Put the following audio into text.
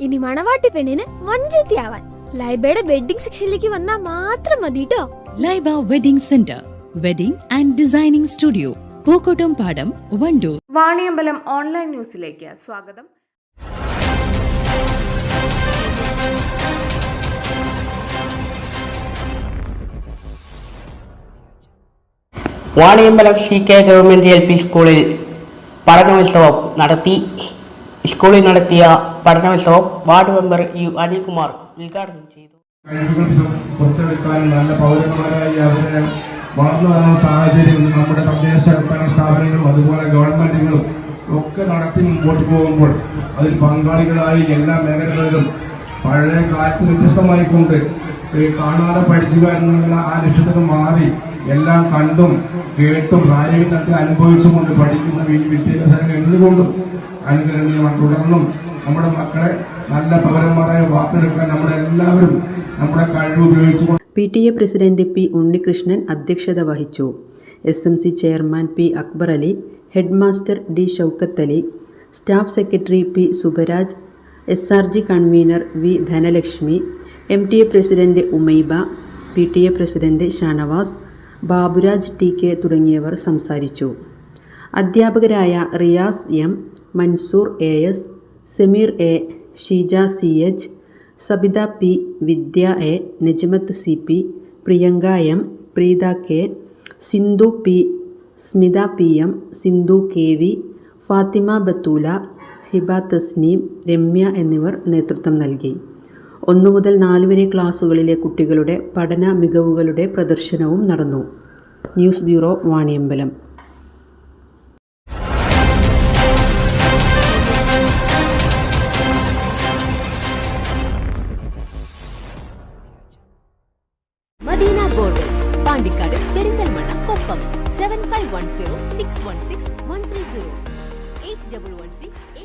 ഇനി മണവാട്ടി പെണ്ണിന് മഞ്ചേത്തിയാവാൻ ലൈബയുടെ വെഡിങ് സെക്ഷനിലേക്ക് വന്നാൽ മാത്രം മതി ട്ടോ. Laiba wedding centre, wedding and designing studio, Pookottam പാടം, വണ്ടൂർ. വാണിയമ്പലം ഓൺലൈൻ ന്യൂസിലേക്ക് സ്വാഗതം. വാണിയമ്പലം CK ഗവൺമെന്റ് LP സ്കൂളിൽ പഠനോത്സവം നടത്തി. സ്കൂളിൽ നടത്തിയ പഠനോത്സവം വാർഡ് മെമ്പർ അനിൽകുമാർ ഉദ്ഘാടനം ചെയ്തു. കഴിവുകൾ പുറത്തെടുക്കാനും നല്ല പൗരന്മാരായി അവരെ വളർന്നു വരുന്ന സാഹചര്യം നമ്മുടെ തദ്ദേശ സ്ഥാപനങ്ങളും അതുപോലെ ഗവൺമെന്റുകളും ഒക്കെ നടത്തി മുമ്പോട്ട് പോകുമ്പോൾ അതിൽ പങ്കാളികളായി എല്ലാ മേഖലകളിലും പഴയ കാലത്ത് വ്യത്യസ്തമായിക്കൊണ്ട് കാണാതെ പഠിക്കുക എന്നുള്ള ആ ലക്ഷ്യത്തിൽ മാറി എല്ലാം കണ്ടും കേട്ടും കാര്യങ്ങളൊക്കെ അനുഭവിച്ചുകൊണ്ട് പഠിക്കുന്ന വിദ്യാഭ്യാസം എന്തുകൊണ്ടും അനുകരണീയമാണ്. തുടർന്നും നമ്മുടെ മക്കളെ നല്ല പൗരന്മാരായി വാർത്തെടുക്കാൻ നമ്മുടെ എല്ലാവരും നമ്മുടെ കഴിവ് ഉപയോഗിച്ചുകൊണ്ട്. PTA president P. ഉണ്ണികൃഷ്ണൻ അധ്യക്ഷത വഹിച്ചു. SMC chairman P. Akbar Ali, head master D. Shoukath Ali, staff secretary P. Subaraj, SRG convener V. Dhanalakshmi, MTA president Umaiba, PTA president Shanavas, Baburaj TK തുടങ്ങിയവർ സംസാരിച്ചു. അധ്യാപകരായ Riyas M, Mansoor AS, Sameer A, Sheeja CH, Sabitha P, Vidya A, Najmath CP, Priyanka M, Preetha K, Sindhu P, Smitha PM, Sindhu KV, Fathima ബത്തൂല, Hiba Tasneem, Ramya എന്നിവർ നേതൃത്വം നൽകി. 1 മുതൽ 4 വരെ ക്ലാസുകളിലെ കുട്ടികളുടെ പഠന മികവുകളുടെ പ്രദർശനവും നടന്നു. News bureau, Vaniyambalam. Madina borders, Pandikkad, Perinthalmanna, Koppam. 7510 616 130 8113